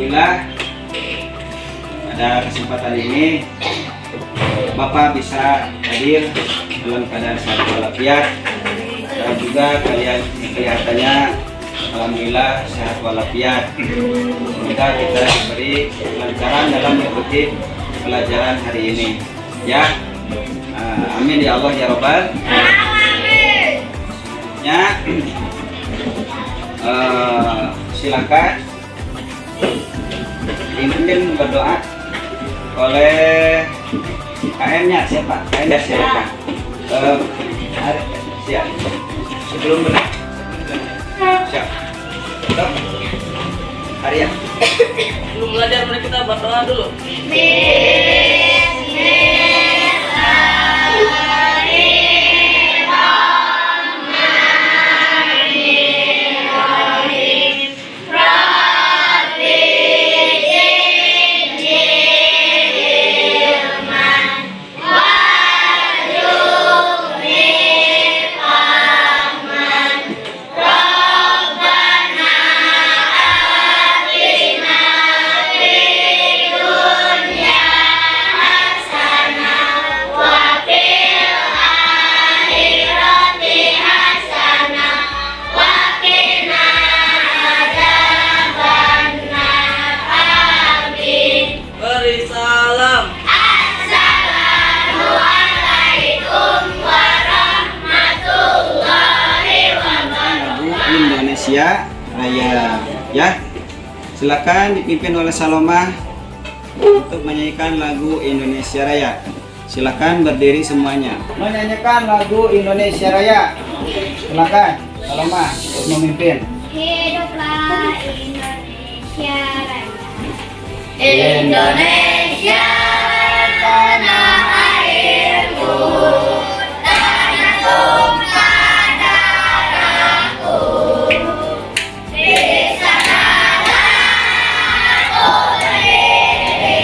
Alhamdulillah pada kesempatan ini Bapak bisa hadir dalam keadaan sehat walafiat, dan juga kalian kelihatannya alhamdulillah sehat walafiat. Semoga kita diberi kelancaran dalam mengikuti pelajaran hari ini ya. Amin ya Allah ya Rabbal alamin. Ya, silakan dipimpin berdoa oleh KM-nya. Siapa? KM-nya silakan. Siap. Sebelum siap. Stop. Arya. Belum belajar, mari kita berdoa dulu. Indonesia Raya ya. Silakan dipimpin oleh Salomah untuk menyanyikan lagu Indonesia Raya. Silakan berdiri semuanya menyanyikan lagu Indonesia Raya. Silakan Salomah untuk memimpin. Hiduplah Indonesia Raya. Indonesia tanah airku, tanah tumpah darahku. Di sanalah aku berdiri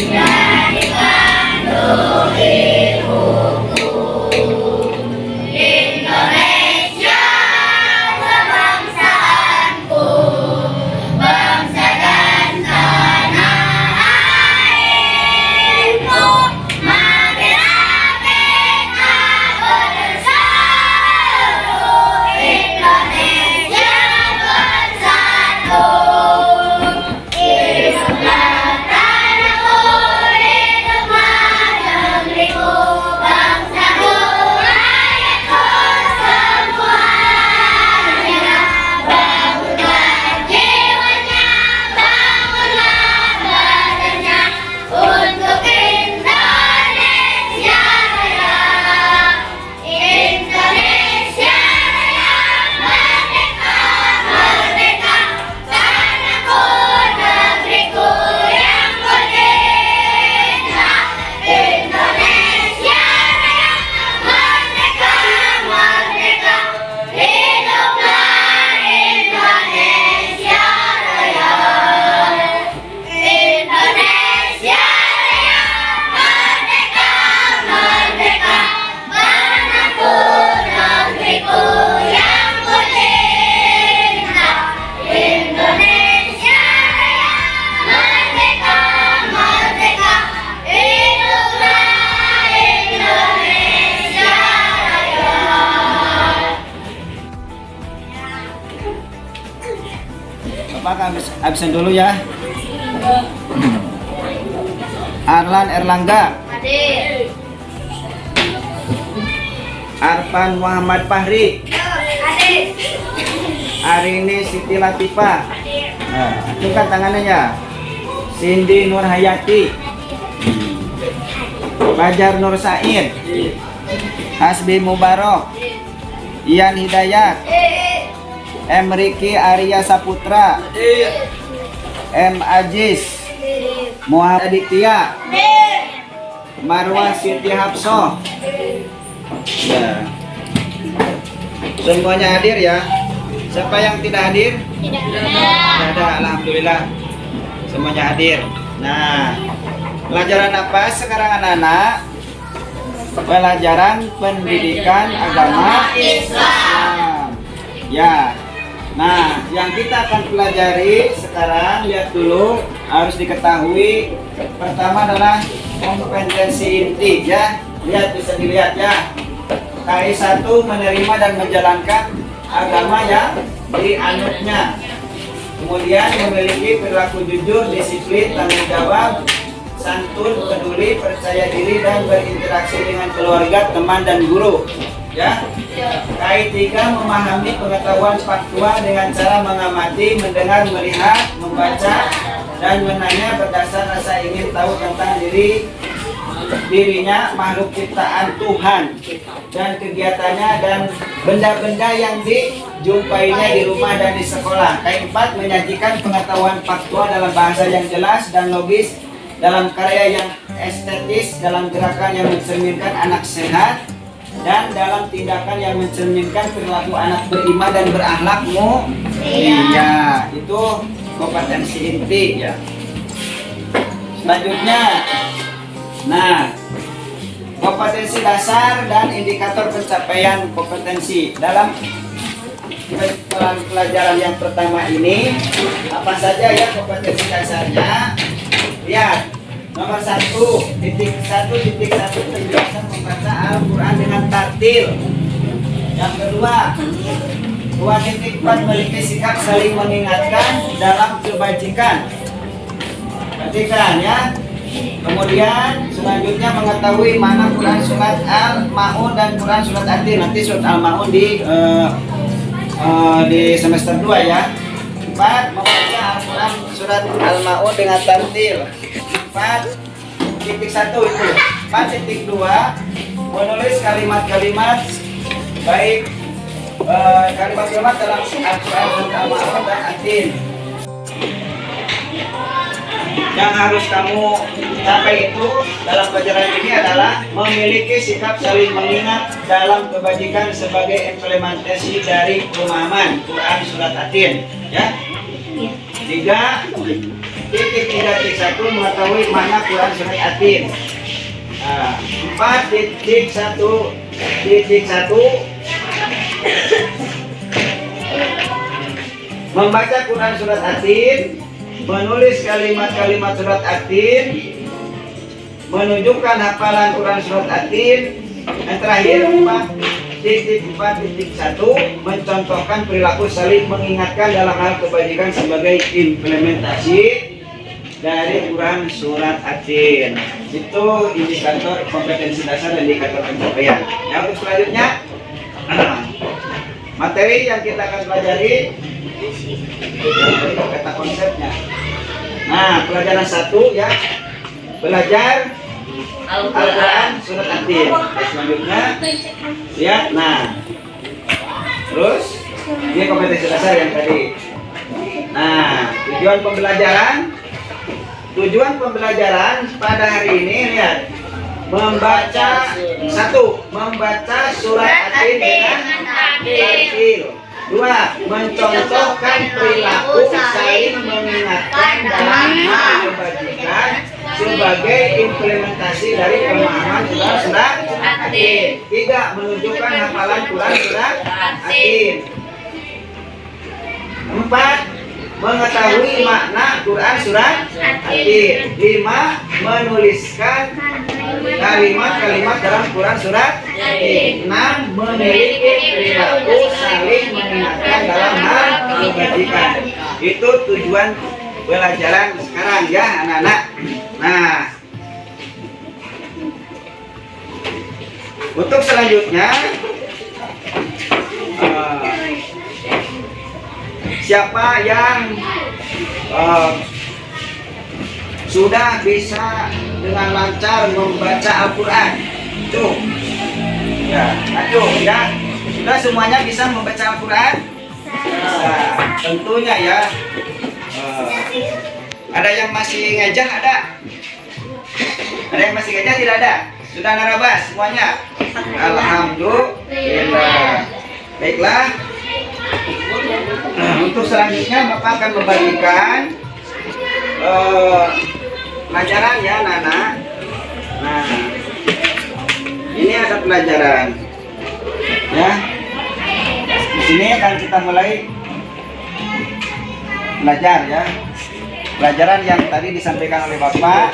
dan dipandu hidupku. Indonesia kebangsaanku, bangsa dan tanah airku. Marilah kita bersatu, Indonesia bersatu. Hiduplah tanahku, hiduplah negeriku, bangsaku, rakyatku semuanya. Bangunlah jiwanya, bangunlah badannya untuk Indonesia Raya. Indonesia Raya, merdeka, merdeka, tanahku, negeriku yang merdeka. Indonesia Raya, merdeka, merdeka, hiduplah Indonesia Raya. Indonesia Raya, merdeka, merdeka, tanahku, negeriku yang merdeka. Indonesia Raya, merdeka, merdeka, hiduplah Indonesia Raya. Bapak absen dulu ya. Arlan Erlangga, Hadir. Arfan Muhammad Fahri, Hadir. Arini Siti Latifah. Hadir. Nah, acungkan tangannya ya. Cindy Nur Hayati, Fajar Nur Said, Hasbi Mubarok, Ian Hidayat, M. Riki Arya Saputra, M. Aziz, Muhammad Aditya, Marwah Siti Hapsoh. Ya. Semuanya hadir ya. Siapa yang tidak hadir? Tidak Tidak ada, alhamdulillah. Semuanya hadir. Nah, pelajaran apa sekarang anak-anak? Pelajaran pendidikan agama Islam. Ya. Nah, yang kita akan pelajari sekarang, lihat dulu, harus diketahui. Pertama adalah kompetensi inti ya. Lihat, bisa dilihat ya. KI 1 menerima dan menjalankan agama yang dianutnya. Kemudian memiliki perilaku jujur, disiplin, tanggung jawab, santun, peduli, percaya diri, dan berinteraksi dengan keluarga, teman, dan guru. Ya. KI 3 memahami pengetahuan faktual dengan cara mengamati, mendengar, melihat, membaca, dan menanya berdasar rasa ingin tahu tentang dirinya, makhluk ciptaan Tuhan, dan kegiatannya dan benda-benda yang dijumpainya di rumah dan di sekolah. KI 4 menyajikan pengetahuan faktual dalam bahasa yang jelas dan logis, dalam karya yang estetis, dalam gerakan yang mencerminkan anak sehat, dan dalam tindakan yang mencerminkan perilaku anak beriman dan berakhlak mulia. Itu kompetensi inti ya. Selanjutnya, nah, kompetensi dasar dan indikator pencapaian kompetensi. Dalam pelajaran yang pertama ini, apa saja ya kompetensi dasarnya? Lihat, nomor 1.1.1 penjelasan membaca Al-Quran dengan tartil. Yang kedua, 2.4 memiliki sikap saling mengingatkan dalam kebajikan. Perhatikan ya. Kemudian selanjutnya mengetahui mana Quran surat Al-Maun dan Quran surat At-Tin. Nanti surat Al-Maun di semester 2 ya. 4. Membaca Al-Quran surat Al-Maun dengan tartil. 4.1 itu. 4.2 menulis kalimat-kalimat baik kalimat-kalimat dalam Al-Quran surat Al-Maun dan At-Tin. Yang harus kamu capai itu dalam pelajaran ini adalah memiliki sikap saling mengingat dalam kebajikan sebagai implementasi dari pemahaman Quran surat At-Tin ya. 3.3.1 mengetahui makna Quran surat At-Tin. 4.1.1 membaca Quran surat At-Tin, menulis kalimat-kalimat surat At-Tin, menunjukkan hafalan Quran surat At-Tin. Yang terakhir 4.4.1 mencontohkan perilaku saling mengingatkan dalam hal kebajikan sebagai implementasi dari Quran surat At-Tin. Itu indikator kompetensi dasar dan indikator pencapaian. Yang untuk selanjutnya, materi yang kita akan pelajari kata konsepnya. Nah, pelajaran 1 ya, belajar Al-Quran surat At-Tin. Selanjutnya lihat, nah, terus ini kompetensi dasar yang tadi. Nah, tujuan pembelajaran pada hari ini, lihat, membaca surat At-Tin dengan tartil. 2. Mencontohkan perilaku saling mengingatkan dalam hal kebajikan sebagai implementasi dari pemahaman surat At-Tin. 3. Menunjukkan hafalan Quran surat At-Tin. 4. Mengetahui makna Quran surat At-Tin. 5. Menuliskan kalimat-kalimat dalam Quran surat At-Tin. 6. Memiliki perilaku saling mengingatkan dalam hal kebajikan. Itu tujuan pelajaran sekarang ya anak-anak. Nah, untuk selanjutnya, siapa yang sudah bisa dengan lancar membaca Al-Quran? Tuh, ya, aduh ya, sudah semuanya bisa membaca Al-Quran? Nah, tentunya ya. Ada yang masih ngejah? Ada yang masih ngejah? Tidak ada. Sudah narabas semuanya? Alhamdulillah. Baiklah. Untuk selanjutnya Bapak akan membagikan pelajaran ya Nana. Nah, ini ada pelajaran ya. Di sini akan kita mulai belajar ya. Pelajaran yang tadi disampaikan oleh Bapak.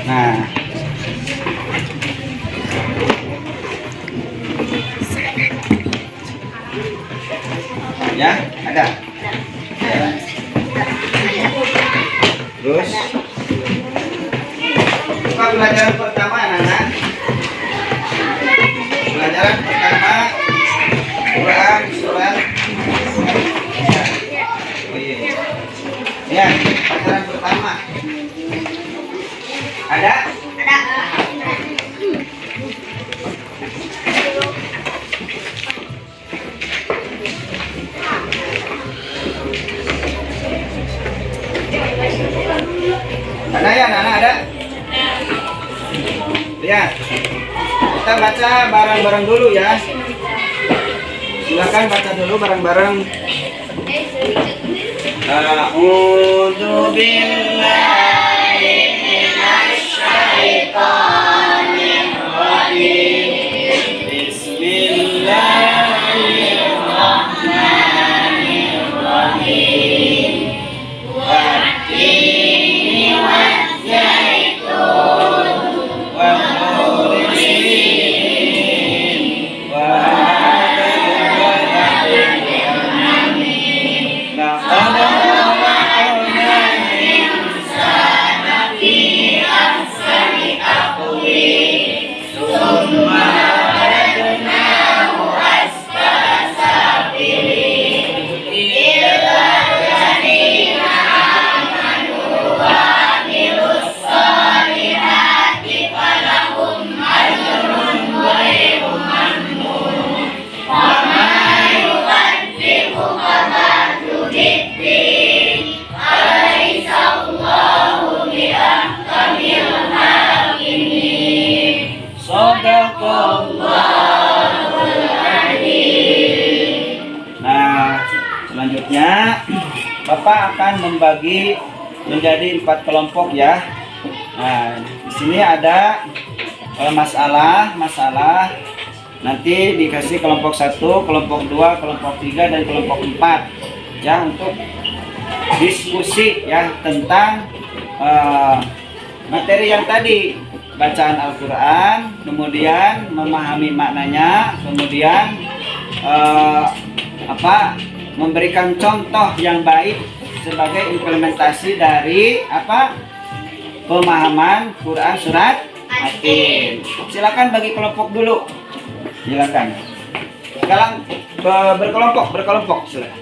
Nah, ya, ada. Ya. Terus, apa pelajaran pertama, anak-anak? Pelajaran pertama, Quran surat. Oh iya. Ya, pelajaran pertama. Ada? Ada ya, anak-anak ada? Ya, kita baca bareng-bareng dulu ya. Silakan baca dulu bareng-bareng. A'udzu billahi minasy syaithanir rajim. Bismillahirrahmanirrahim. Wat-tini waz-zaitun wa tur sinin wa hadzal baladil amin. Laqad khalaqnal insana fi ahsani taqwim. Tsumma radadnahu asfala safilin. Illa alladziina amanu wa amilus solihati falahum ajrun ghairu mamnun. Wa ma yukadzibuka ba'du biddin. Alaysa Allahu biahkamil hakimin. Shadaqallahul adzim. Nah, selanjutnya Bapak akan membagi menjadi 4 kelompok ya. Nah, di sini ada masalah nanti dikasih kelompok 1, kelompok 2, kelompok 3 dan kelompok 4 ya, untuk diskusi ya tentang materi yang tadi, bacaan Al-Quran, kemudian memahami maknanya, kemudian memberikan contoh yang baik sebagai implementasi dari pemahaman Quran surat At-Tin. Silakan bagi kelompok dulu. Silakan. Sekarang berkelompok silakan.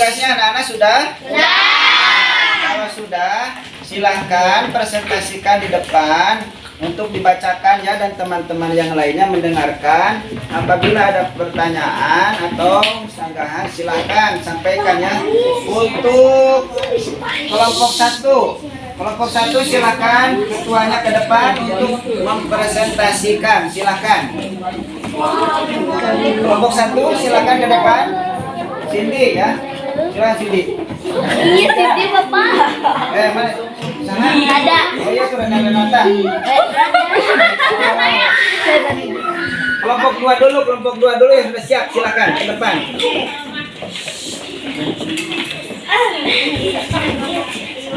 tugasnya anak-anak sudah? Kalau sudah, silahkan presentasikan di depan untuk dibacakan ya, dan teman-teman yang lainnya mendengarkan. Apabila ada pertanyaan atau sanggahan, silahkan sampaikan ya. Untuk kelompok 1 silahkan ketuanya ke depan untuk mempresentasikan. Silahkan. Kelompok 1 silahkan ke depan. Cindy ya. Silahkan Cindy. Iya, Cindy Bapak. Mana? Sana. Ada. Oh iya, sudah ada nota. Kelompok 2 dulu yang sudah siap, silakan ke depan.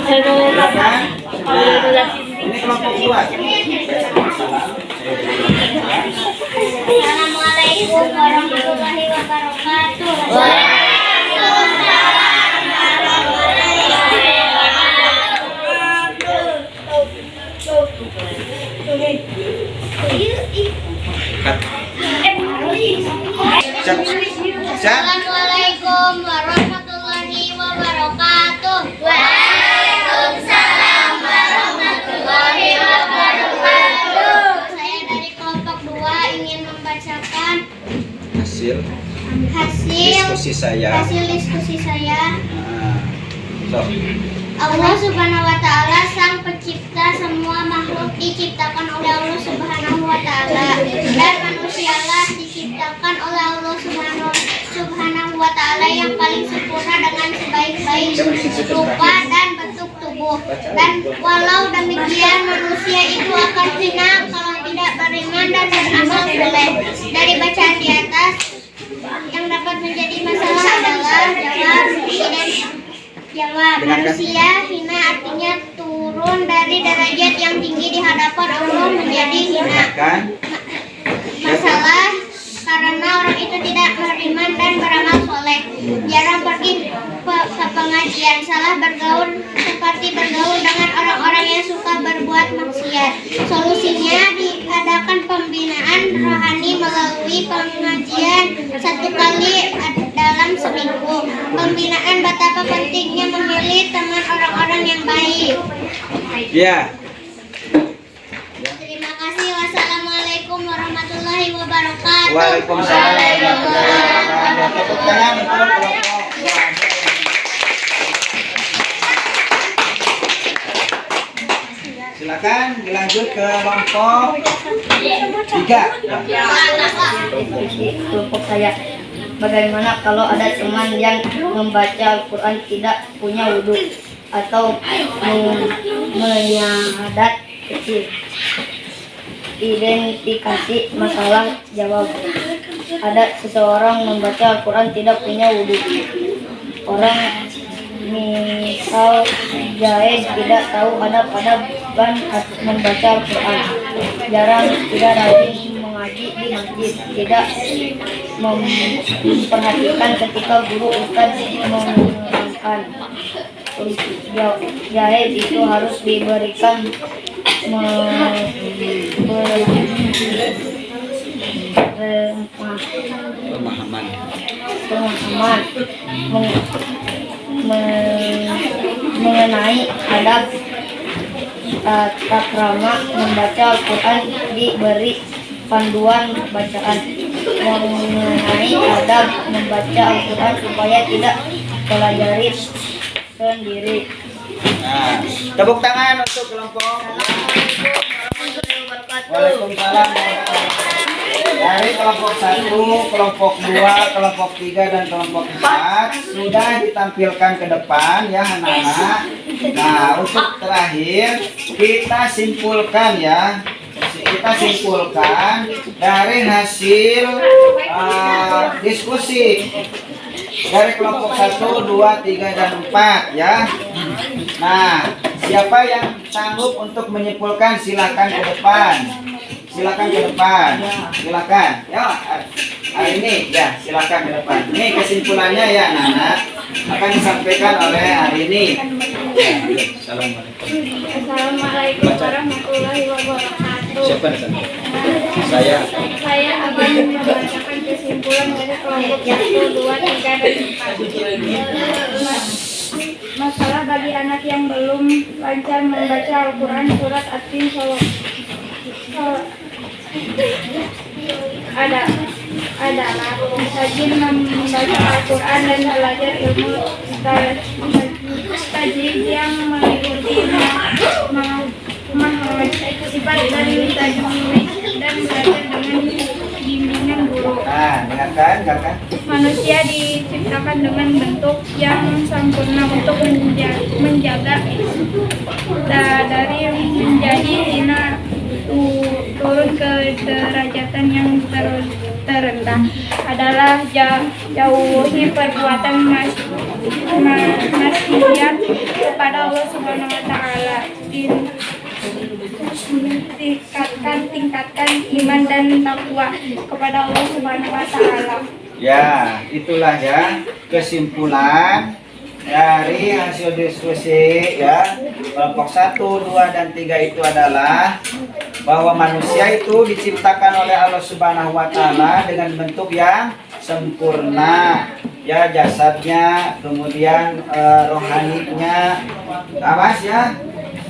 Silakan. Ini kelompok 2. Assalamualaikum warahmatullahi wabarakatuh. Assalamualaikum warahmatullahi wabarakatuh. Waalaikumsalam warahmatullahi wabarakatuh. Saya dari kelompok 2 ingin membacakan Hasil hasil saya. diskusi saya. So, Allah Subhanahu wa taala sang pencipta semua makhluk diciptakan oleh Allah Subhanahu wa taala, dan manusialah diciptakan oleh Allah Subhanahu wa taala yang paling sempurna dengan sebaik-baik rupa dan bentuk tubuh. Dan walau demikian manusia itu akan hina kalau tidak beriman dan beramal soleh. Dari bacaan di atas yang dapat menjadi masalah adalah jawab manusia hina artinya turun dari derajat yang tinggi di hadapan Allah menjadi hina. Masalah karena orang itu tidak beriman dan beramal soleh, jarang pergi ke pengajian, salah bergaul seperti bergaul dengan orang-orang yang suka berbuat maksiat. Solusinya diadakan pembinaan rohani melalui pengajian 1 kali dalam seminggu. Pembinaan betapa pentingnya memilih teman orang-orang yang baik. ya. Terima kasih. Wassalamualaikum warahmatullahi wabarakatuh. Waalaikumsalam warahmatullahi wabarakatuh. Tepuk tangan untuk kelompok 2. Silakan dilanjut ke kelompok 3. Kelompok saya, bagaimana kalau ada teman yang membaca Al-Quran tidak punya wudhu atau menyahadat kecil? Identifikasi masalah, jawab. Ada seseorang membaca Al-Quran tidak punya wudhu. Orang misal jahil tidak tahu adab-adab dan membaca Al-Quran, jarang, tidak rajin mengaji di masjid, tidak memperhatikan ketika guru ustaz menerangkan. Jahil itu harus diberikan Pemahaman. Mengenai adab tata krama membaca Al-Quran, diberi panduan bacaan mengenai adab membaca Al-Quran supaya tidak pelajari sendiri. Nah, tepuk tangan untuk kelompok. Waalaikumsalam. Dari kelompok 1, kelompok 2, kelompok 3 dan kelompok 4 sudah ditampilkan ke depan ya anak-anak. Nah, untuk terakhir kita simpulkan ya. Kita simpulkan dari hasil diskusi dari kelompok 1, 2, 3 dan 4 ya. Nah, siapa yang sanggup untuk menyimpulkan silakan ke depan. Silakan ke depan. Silakan. Ya, hari ini ya silakan ke depan. Ini kesimpulannya ya anak-anak akan disampaikan oleh hari ini. Assalamualaikum. Assalamualaikum warahmatullahi wabarakatuh. Siapa di sana? Saya. Saya akan membacakan kesimpulan dari kelompok 1, 2, 3, dan 4. Masalah bagi anak yang belum lancar membaca Al-Quran surat At-Tin adalah rajin membaca Al-Quran dan belajar ilmu tajwid yang mengikuti sifat dari tajwid dan belajar dengan bimbingan guru. Nah, dengarkan, kakak. Manusia diciptakan dengan bentuk yang sempurna untuk menjaga dari menjadi hina turun ke derajatan yang terendah adalah jauhi perbuatan maksiat kepada Allah Subhanahu wa taala. Tingkatkan iman dan takwa kepada Allah Subhanahu wa taala. Ya, itulah ya kesimpulan dari hasil diskusi ya kelompok 1, 2, dan 3 itu adalah bahwa manusia itu diciptakan oleh Allah Subhanahu wa taala dengan bentuk yang sempurna ya, jasadnya, kemudian rohaninya, awas ya.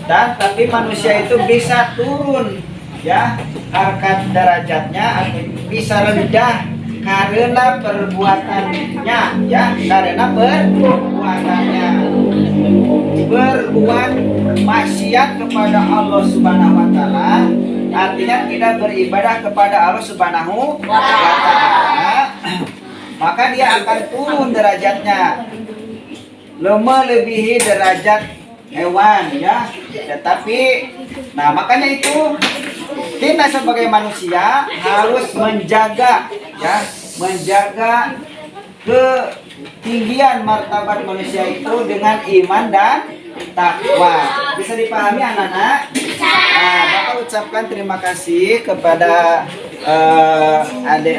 Dan tapi manusia itu bisa turun ya, harkat derajatnya atau bisa rendah karena perbuatannya ya, karena perbuatannya berbuat maksiat kepada Allah Subhanahu wa taala, artinya tidak beribadah kepada Allah Subhanahu wa taala, maka dia akan turun derajatnya, melebihi derajat hewan ya. Tetapi nah makanya itu kita sebagai manusia harus menjaga ya, menjaga ketinggian martabat manusia itu dengan iman dan takwa. Bisa dipahami anak-anak? Nah, Bapak ucapkan terima kasih kepada adik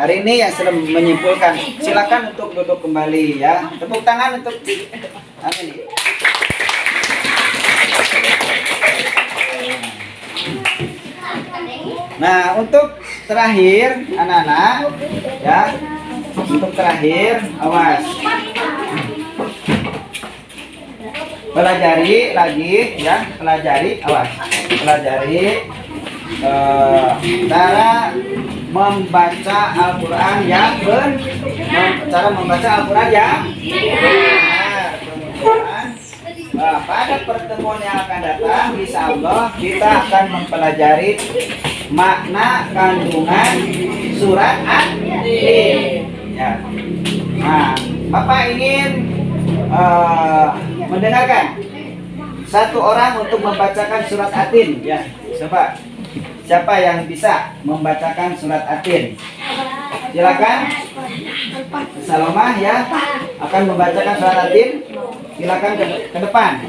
Arini yang sudah menyimpulkan. Silakan untuk duduk kembali ya. Tepuk tangan untuk Arini. Nah, untuk terakhir anak-anak ya, untuk terakhir awas pelajari lagi ya, pelajari awas pelajari cara membaca Al-Quran yang cara membaca Al-Quran yang benar. Kemudian pada pertemuan yang akan datang insya Allah kita akan mempelajari makna kandungan surat At-Tin ya. Nah, Bapak ingin mendengarkan satu orang untuk membacakan surat At-Tin ya. Siapa yang bisa membacakan surat At-Tin? Silakan. Salomah ya akan membacakan surat At-Tin. Silakan ke depan.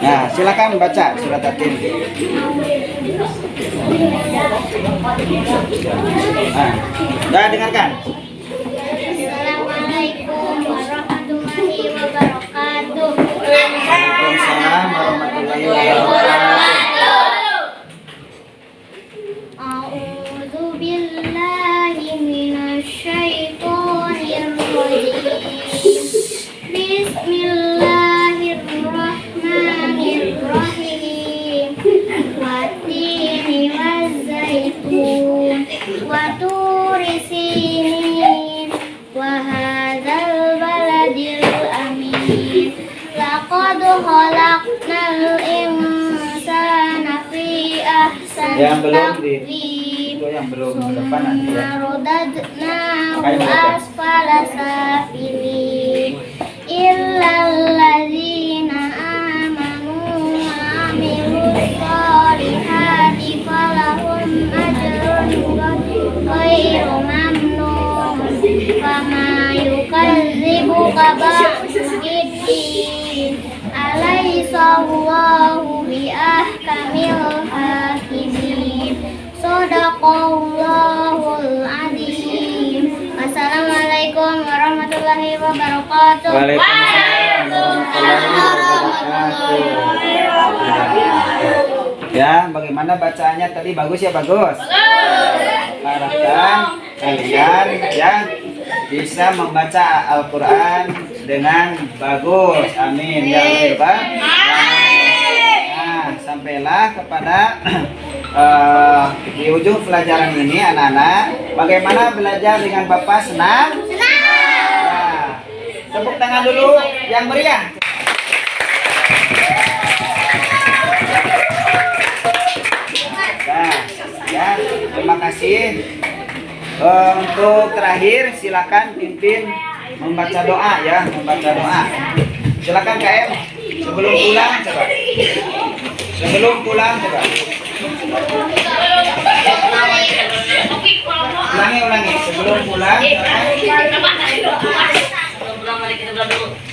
Nah, silakan baca surat At-Tin. Nah, dengarkan. Assalamualaikum warahmatullahi wabarakatuh. Waalaikumsalam warahmatullahi wabarakatuh. A'udzu billahi minasy syaithanir rajim. Bismillahirrahmanirrahim. Wat-tini waz-zaitun wa turi sinin wa hadzal baladil amin. Laqad khalaqnal insana fi ahsani Yang belum di taqwim. itu yang belum ke depan nanti ya. Rodadnahu asfala safilin illal ladzina amanu wa amilus solihati falahum ajrun ghairu mamnun fama yukadzibuka ba'diddin alaysallahu bi ahkamil hakimin. Shadaqallahul adzim. Assalamualaikum warahmatullahi wabarakatuh. Waalaikumsalam warahmatullahi wabarakatuh. Ya, bagaimana bacaannya tadi? Bagus ya, bagus. Harapkan kalian ya bisa membaca Al-Quran dengan bagus. Amin ya Rabbal alamin. Nah, sampailah kepada di ujung pelajaran ini anak-anak. Bagaimana belajar dengan Bapak senang? Nah, tepuk tangan dulu yang meriah. Nah, ya, terima kasih. Untuk terakhir silakan pimpin membaca doa ya, membaca doa. Silakan KM sebelum pulang coba. Sebelum pulang coba. Ulangi sebelum pulang. Sebelum pulang mari kita berdoa dulu.